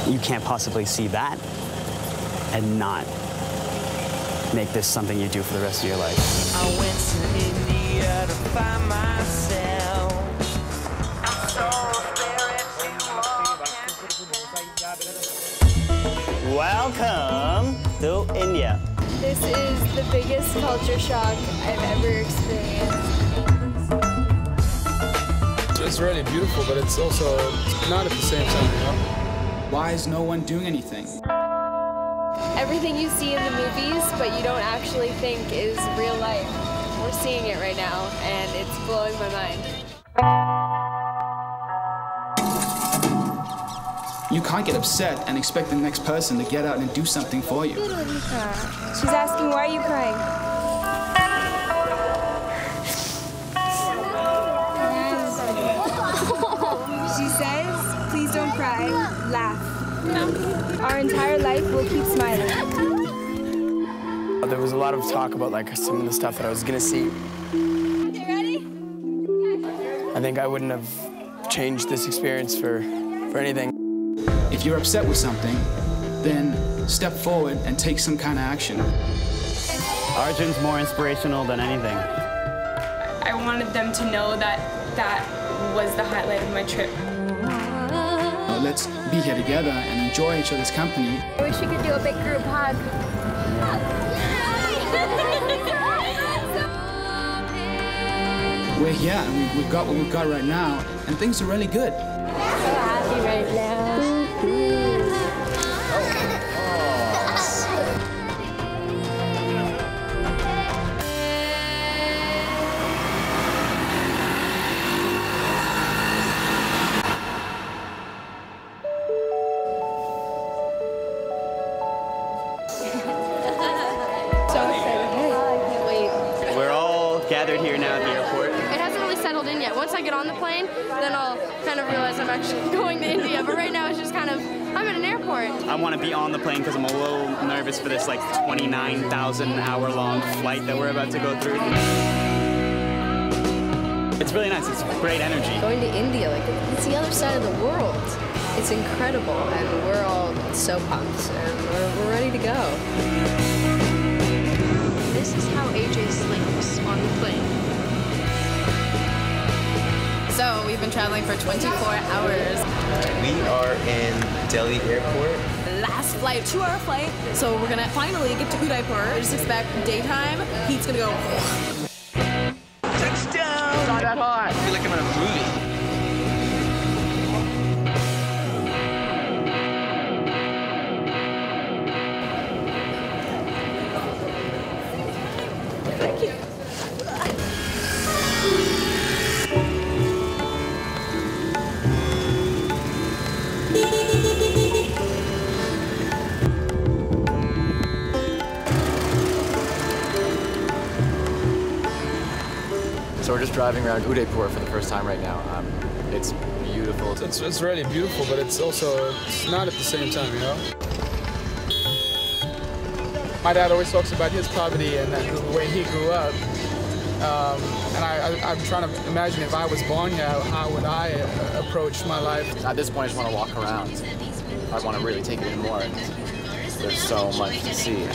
you can't possibly see that and not make this something you do for the rest of your life. I went to India to find myself. Welcome to India. This is the biggest culture shock I've ever experienced. It's really beautiful, but it's also not at the same time, you know? Why is no one doing anything? Everything you see in the movies, but you don't actually think is real life. We're seeing it right now, and it's blowing my mind. You can't get upset and expect the next person to get out and do something for you. She's asking, why are you crying? She says, please don't cry, laugh. Our entire life will keep smiling. There was a lot of talk about like some of the stuff that I was gonna see. You ready? I think I wouldn't have changed this experience for anything. If you're upset with something, then step forward and take some kind of action. Arjun's more inspirational than anything. I wanted them to know that that was the highlight of my trip. Let's be here together and enjoy each other's company. I wish we could do a big group hug. We're here and we've got what we've got right now, and things are really good. So happy right now. Gathered here now at the airport. It hasn't really settled in yet. Once I get on the plane, then I'll kind of realize I'm actually going to India. But right now it's just kind of, I'm at an airport. I want to be on the plane because I'm a little nervous for this like 29,000 hour long flight that we're about to go through. It's really nice. It's great energy. Going to India, like it's the other side of the world. It's incredible, and we're all so pumped, and we're ready to go. This is how AJ sleeps on the plane. So we've been traveling for 24 hours. We are in Delhi Airport. Last flight, 2-hour flight. So we're gonna finally get to Udaipur. Just expect daytime. Heat's gonna go. Touchdown! It's not that hot. I feel like I'm in a movie. Thank you. So we're just driving around Udaipur for the first time right now. It's beautiful. It's really beautiful, but it's also not at the same time, you know? My dad always talks about his poverty and the way he grew up. And I'm trying to imagine if I was born here, how would I approach my life? At this point, I just want to walk around. I want to really take it in more. And there's so much to see.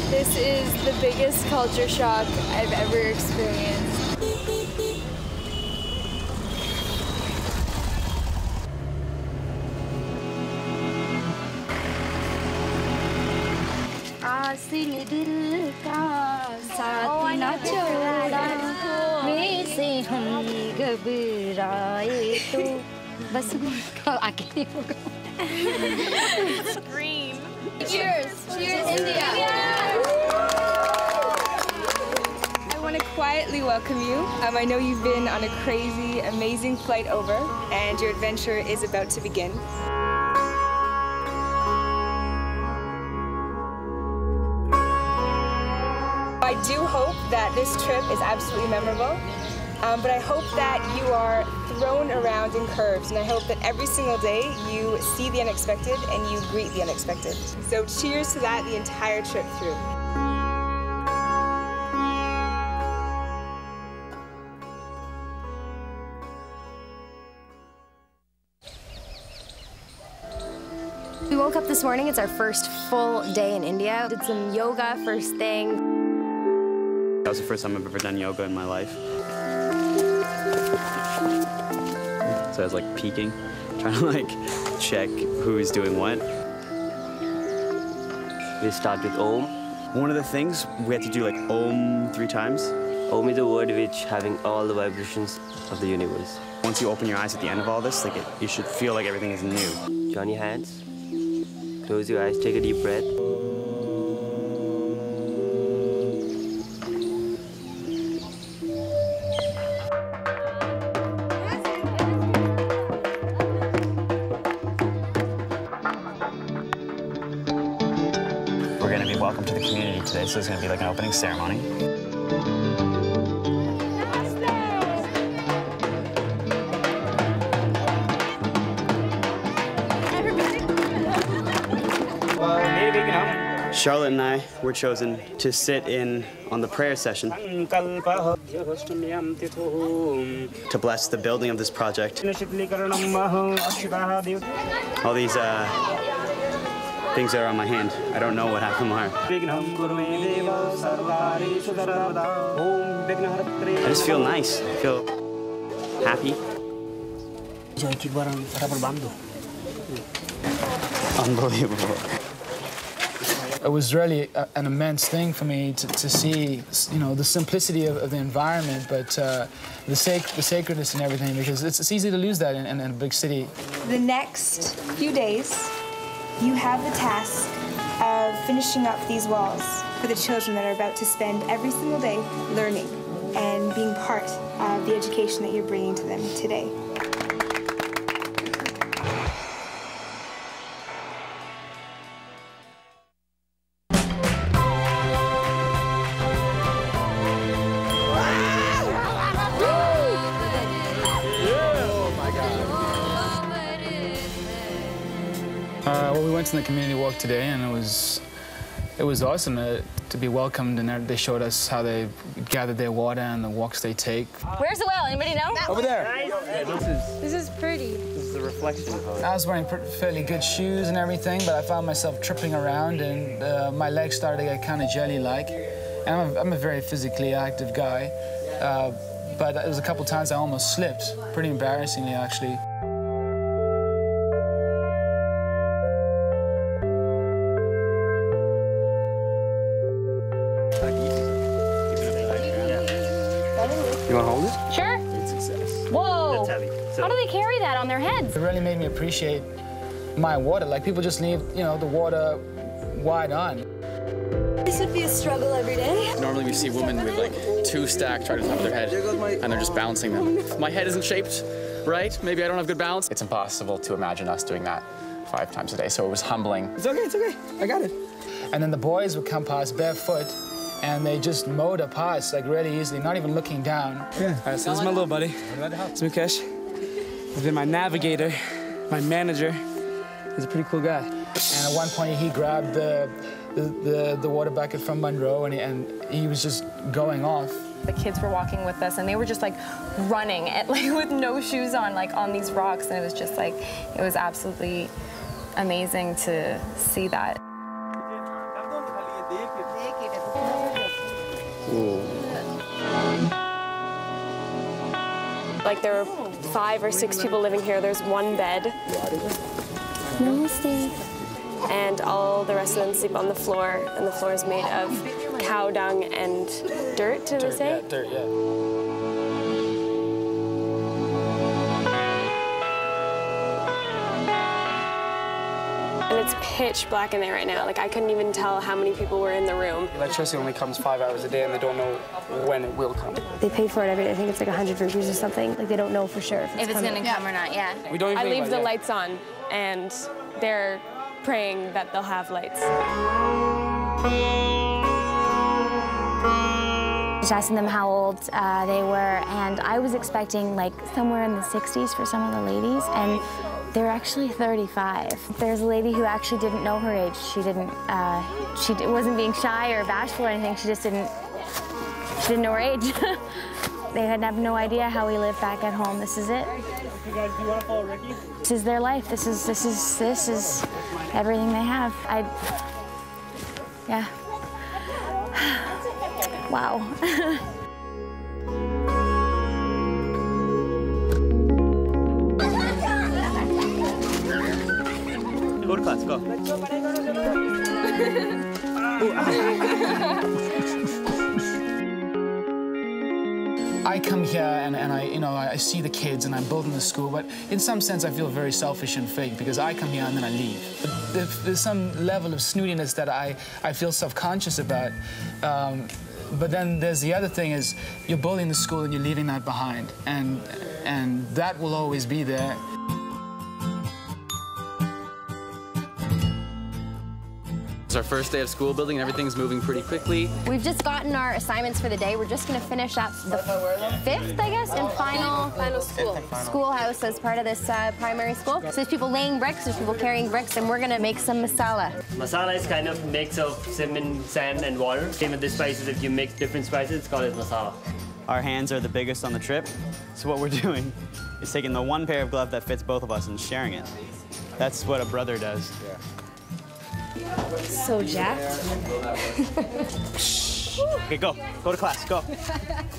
This is the biggest culture shock I've ever experienced. दिल का साथ न छोड़ा वैसे हम घबराए तो बस आगे नहीं होगा Scream. Cheers! Cheers, India! I want to quietly welcome you. I know you've been on a crazy, amazing flight over, and your adventure is about to begin. I do hope that this trip is absolutely memorable, but I hope that you are thrown around in curves, and I hope that every single day you see the unexpected and you greet the unexpected. So cheers to that the entire trip through. We woke up this morning, it's our first full day in India. Did some yoga first thing. That was the first time I've ever done yoga in my life. So I was like peeking, trying to like check who's doing what. We start with Om. One of the things, we had to do like Om 3 times. Om is a word which having all the vibrations of the universe. Once you open your eyes at the end of all this, like you should feel like everything is new. Join your hands, close your eyes, take a deep breath. We're going to be welcome to the community today, so there's going to be like an opening ceremony. Charlotte and I were chosen to sit in on the prayer session to bless the building of this project. All these things that are on my hand, I don't know what half of them are. I just feel nice, I feel happy. Unbelievable. It was really an immense thing for me to see, you know, the simplicity of the environment, but the sacredness and everything, because it's easy to lose that in a big city. The next few days, you have the task of finishing up these walls for the children that are about to spend every single day learning and being part of the education that you're bringing to them today. Well, we went to the community walk today, and it was awesome to be welcomed, and they showed us how they gather their water and the walks they take. Where's the well? Anybody know? Over there. This is pretty. This is the reflection pose. I was wearing fairly good shoes and everything, but I found myself tripping around, and my legs started to get kind of jelly-like. And I'm a very physically active guy, but there was a couple times I almost slipped, pretty embarrassingly, actually. You want to hold it? Sure. It's success. Whoa. That's heavy. So How do they carry that on their heads? It really made me appreciate my water. Like, people just leave, you know, the water wide on. This would be a struggle every day. Normally we see women with like 2 stacked right on top of their head, and they're just balancing them. My head isn't shaped right. Maybe I don't have good balance. It's impossible to imagine us doing that 5 times a day, so it was humbling. It's okay, I got it. And then the boys would come past barefoot, and they just mowed up past, like, really easily, not even looking down. Yeah. All right, so this is my little buddy. It's Mukesh. He's been my navigator, my manager. He's a pretty cool guy. And at one point, he grabbed the water bucket from Monroe, and he was just going off. The kids were walking with us, and they were just like running like with no shoes on, like on these rocks, and it was just like, it was absolutely amazing to see that. Like, there were 5 or 6 people living here. There's 1 bed. Namaste. And all the rest of them sleep on the floor, and the floor is made of cow dung and dirt, did they say? Yeah, dirt, yeah. And it's pitch black in there right now. Like, I couldn't even tell how many people were in the room. Electricity only comes 5 hours a day, and they don't know when it will come. They pay for it every day. I think it's like 100 rupees or something. Like, they don't know for sure If it's gonna come or not, yeah. We don't even I think leave about the it, yeah. lights on, and they're praying that they'll have lights. Just asking them how old they were, and I was expecting like somewhere in the 60s for some of the ladies, and they're actually 35. There's a lady who actually didn't know her age. She wasn't being shy or bashful or anything. She didn't know her age. They had no idea how we lived back at home. This is it. You guys, do you want to follow Ricky? This is their life. This is everything they have. Yeah. Wow. Go to class, go. I come here and I see the kids and I'm building the school, but in some sense I feel very selfish and fake because I come here and then I leave. But there's some level of snootiness that I feel self-conscious about. But then there's the other thing is you're building the school and you're leaving that behind, and that will always be there. It's our first day of school building and everything's moving pretty quickly. We've just gotten our assignments for the day. We're just going to finish up the 5th, I guess, and final schoolhouse as part of this primary school. So there's people laying bricks, there's people carrying bricks, and we're going to make some masala. Masala is kind of a mix of cement, sand, and water. Same with the spices. If you mix different spices, it's called as masala. Our hands are the biggest on the trip, so what we're doing is taking the one pair of gloves that fits both of us and sharing it. That's what a brother does. Yeah. So jacked. Okay, go. Go to class, go.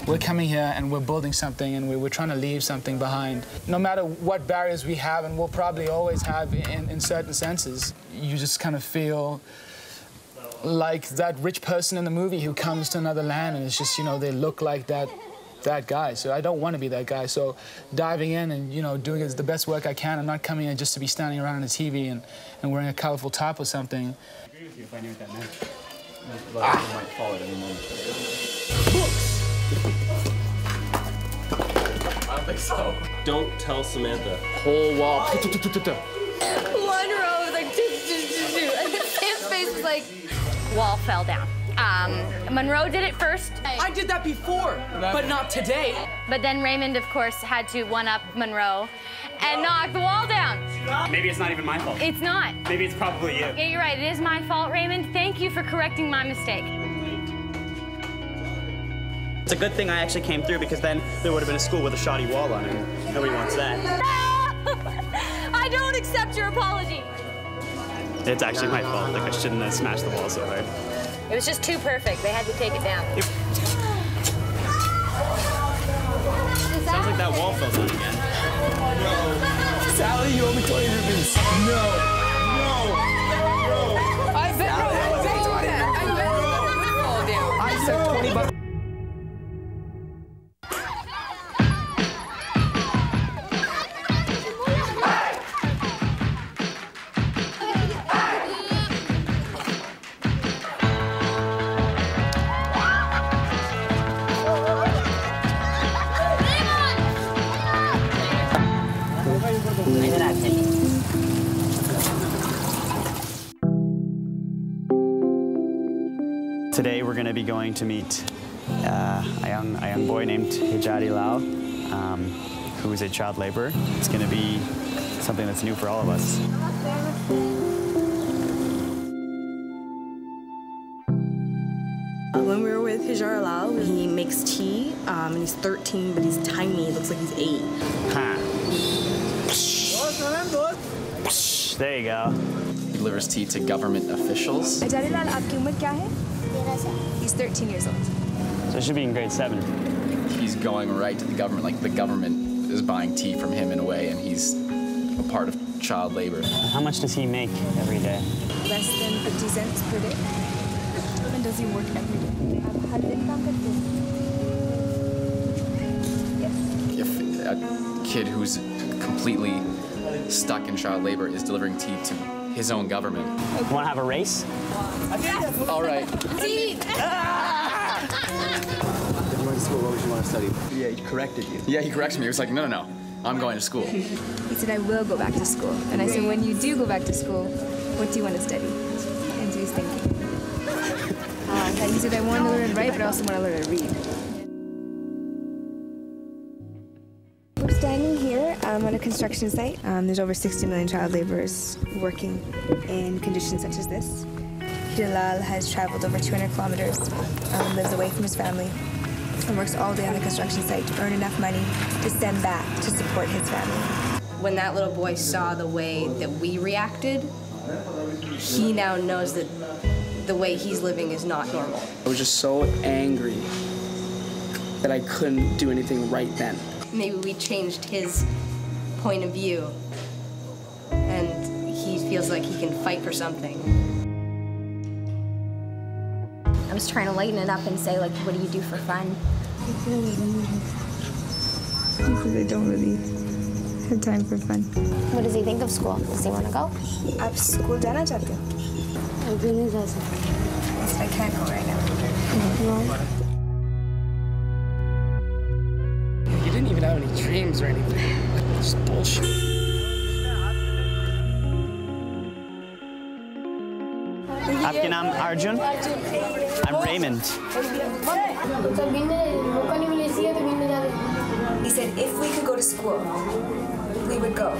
We're coming here and we're building something and we're trying to leave something behind. No matter what barriers we have, and we'll probably always have in certain senses, you just kind of feel like that rich person in the movie who comes to another land and it's just, they look like that guy. So I don't want to be that guy. So diving in and, doing the best work I can. I'm not coming in just to be standing around on the TV and wearing a colorful top or something. I agree with you if I knew what that meant. You might fall at any moment. I don't think so. Don't tell Samantha. Whole wall. Monroe was like, and Sam's face was like, wall fell down. Monroe did it first. I did that before, but not today. But then Raymond, of course, had to one-up Monroe and knock the wall down. Maybe it's not even my fault. It's not. Maybe it's probably you. Yeah, you're right. It is my fault, Raymond. Thank you for correcting my mistake. It's a good thing I actually came through because then there would have been a school with a shoddy wall on it. Nobody wants that. I don't accept your apology. It's actually my fault. Like, I shouldn't have smashed the wall so hard. It was just too perfect. They had to take it down. Sounds like that wall fell down again. No. Sally, you owe me 20 rupees. No. I bet it would fall down. I said 20 bucks. Today we're going to be going to meet a young boy named Hijari Lal, who is a child laborer. It's going to be something that's new for all of us. When we were with Hijari Lal, he makes tea, and he's 13, but he's tiny. He looks like he's 8. Huh. There you go. He delivers tea to government officials. Hijari Lal, आपकी उम्र क्या है? He's 13 years old. So I should be in grade 7. He's going right to the government, like the government is buying tea from him in a way, and he's a part of child labor. How much does he make every day? Less than 50 cents per day. And does he work every day? If a kid who's completely stuck in child labor is delivering tea to his own government. Want to have a race? Yes. All right. Tea. If you went to school, what would you want to study? Yeah, he corrected you. Yeah, he corrects me. He was like, no, I'm going to school. He said, I will go back to school. And I said, when you do go back to school, what do you want to study? And so he's thinking. And he said, I want to learn to write, but I also want to learn to read. We're standing here on a construction site. There's over 60 million child laborers working in conditions such as this. Hilal has traveled over 200 kilometers, lives away from his family, and works all day on the construction site to earn enough money to send back to support his family. When that little boy saw the way that we reacted, he now knows that the way he's living is not normal. I was just so angry that I couldn't do anything right then. Maybe we changed his point of view, and he feels like he can fight for something. I was trying to lighten it up and say, like, what do you do for fun? Because I don't really have time for fun. What does he think of school? Does he want to go? आप school जाना चाहते हो? अभी नहीं जा सकते. I can't go right now. You didn't even have any dreams or anything. It's just bullshit. आपके नाम Arjun? I'm Raymond. He said if we could go to school, we would go.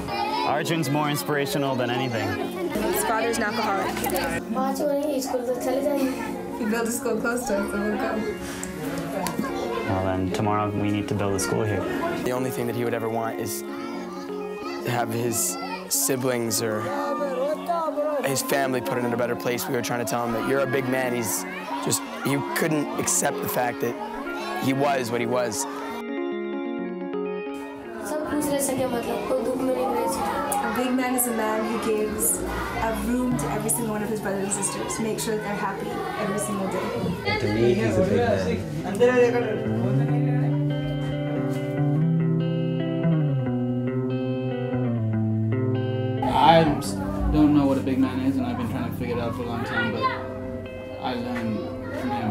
Arjun's more inspirational than anything. His father's an alcoholic. He built a school close to us, so we'll go. Well, then tomorrow we need to build a school here. The only thing that he would ever want is to have his siblings or his family put in a better place. We were trying to tell him that you're a big man. He couldn't accept the fact that he was what he was. A big man is a man who gives a room to every single one of his brothers and sisters to make sure that they're happy every single day. To me, he's a big man. I don't know what a big man is, and I've been trying to figure it out for a long time, but I learned from him.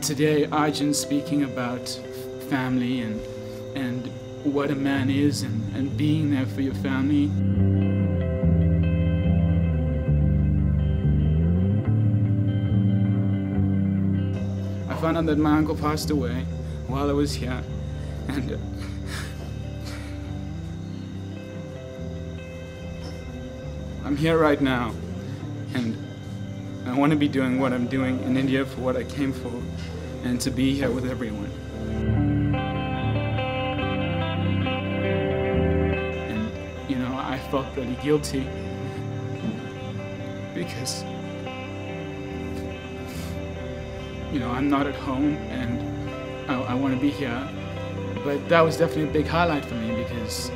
Today, Arjun's speaking about family and what a man is and being there for your family. I found out that my uncle passed away while I was here, and I'm here right now, and I want to be doing what I'm doing in India for what I came for, and to be here with everyone. And, you know, I felt really guilty because, you know, I'm not at home and I want to be here. But that was definitely a big highlight for me because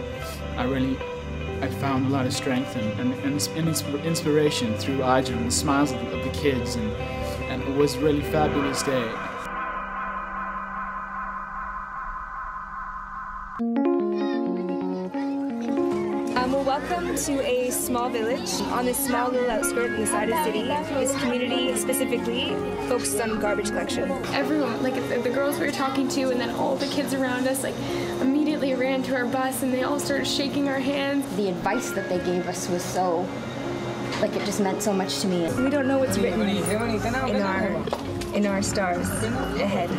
I found a lot of strength and inspiration through Arjun and the smiles of the kids, and it was a really fabulous day. Well, welcome to a small village on this small little outskirt in the side of the city. This community specifically focuses on garbage collection. Everyone, like the girls we were talking to, and then all the kids around us, like immediately ran to our bus, and they all started shaking our hands. The advice that they gave us was so, like, it just meant so much to me. We don't know what's written in our stars ahead,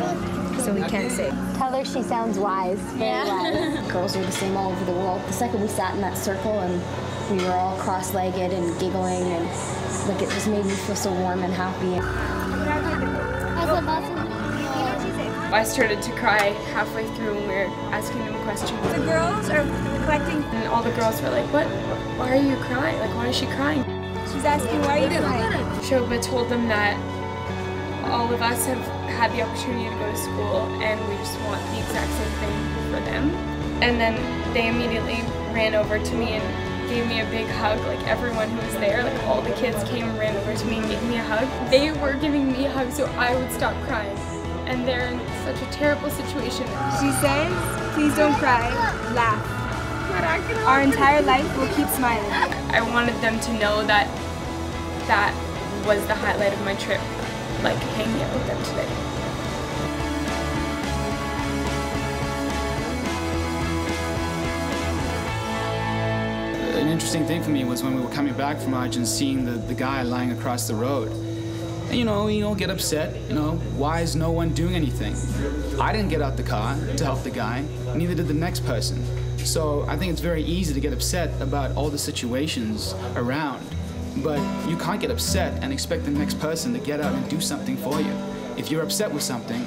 so we can't say. Tell her she sounds wise, very wise. Girls are the same all over the world. The second we sat in that circle and we were all cross-legged and giggling, and like it just made me feel so warm and happy. I started to cry halfway through when we were asking them questions. The girls are collecting, and all the girls were like, "What? Why are you crying? Like, why is she crying?" She's asking, "Why are you crying?" Shobha told them that all of us have had the opportunity to go to school, and we just want the exact same thing for them. And then they immediately ran over to me and gave me a big hug. Like everyone who was there, like all the kids came and ran over to me and gave me a hug. They were giving me a hug so I would stop crying. And they're in such a terrible situation. She says, "Please don't cry, laugh. Our entire life will keep smiling." I wanted them to know that that was the highlight of my trip, like hanging out with them today. An interesting thing for me was when we were coming back from Arjun, seeing the guy lying across the road. And, you know, get upset, why is no one doing anything? I didn't get out the car to help the guy, neither did the next person. So I think it's very easy to get upset about all the situations around, but you can't get upset and expect the next person to get out and do something for you. if you're upset with something,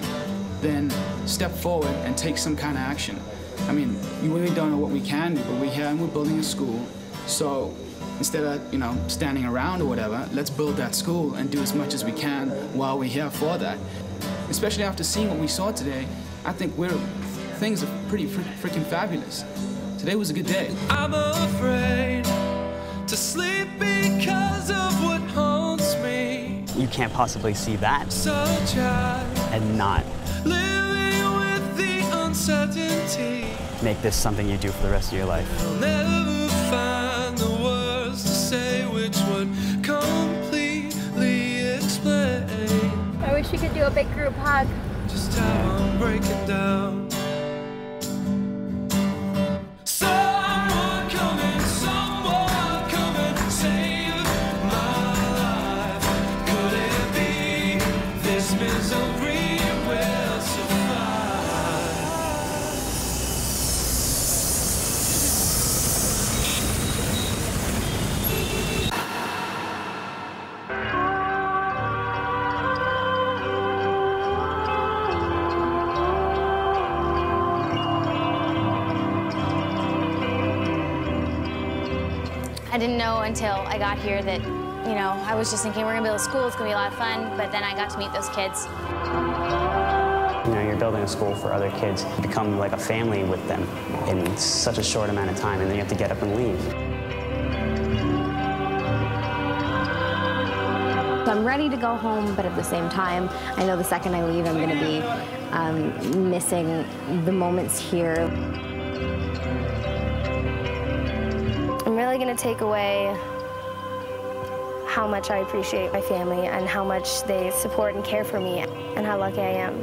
then step forward and take some kind of action. I mean, you really don't know what we can do, but we're here and we're building a school. So instead of, you know, standing around or whatever, let's build that school and do as much as we can while we're here for that. Especially after seeing what we saw today, I think things are pretty freaking fabulous. Today was a good day. I'm afraid to sleep because of what haunts me. You can't possibly see that Such and not living with the uncertainty. make this something you do for the rest of your life. I'll never find the words to say which would completely explain I wish we could do a big group hug. just how I'm breaking down. Someone come and save my life. Could it be this misery will survive? I didn't know until I got here that, you know, I was just thinking we're gonna build a school, it's gonna be a lot of fun, but then I got to meet those kids. You know, you're building a school for other kids. You become like a family with them in such a short amount of time, and then you have to get up and leave. So I'm ready to go home, but at the same time, I know the second I leave, I'm going to be missing the moments here. I'm really going to take away how much I appreciate my family and how much they support and care for me and how lucky I am.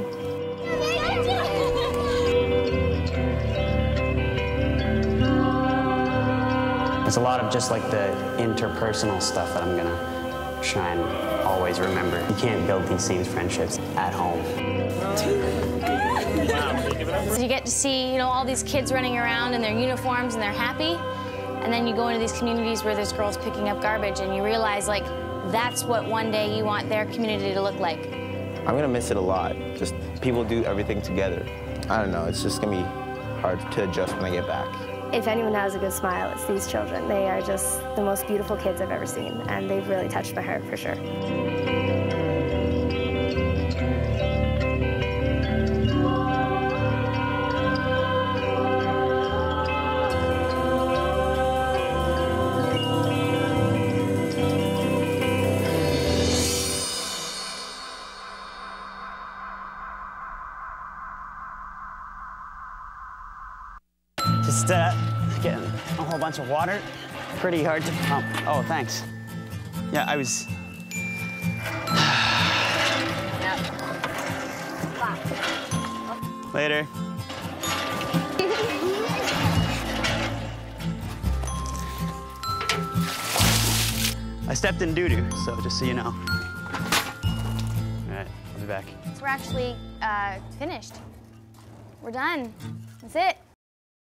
It's a lot of just like the interpersonal stuff that I'm gonna try and always remember. You can't build these same friendships at home. So you get to see, you know, all these kids running around in their uniforms and they're happy. And then you go into these communities where there's girls picking up garbage and you realize, like, that's what one day you want their community to look like. I'm gonna miss it a lot. Just people do everything together. I don't know, it's just gonna be hard to adjust when I get back. If anyone has a good smile, it's these children. They are just the most beautiful kids I've ever seen, and they've really touched my heart for sure. Just getting a whole bunch of water. Pretty hard to pump. Oh, thanks. Yeah, I was... Later. I stepped in doo-doo, so just so you know. All right, I'll be back. So we're actually finished. We're done. That's it.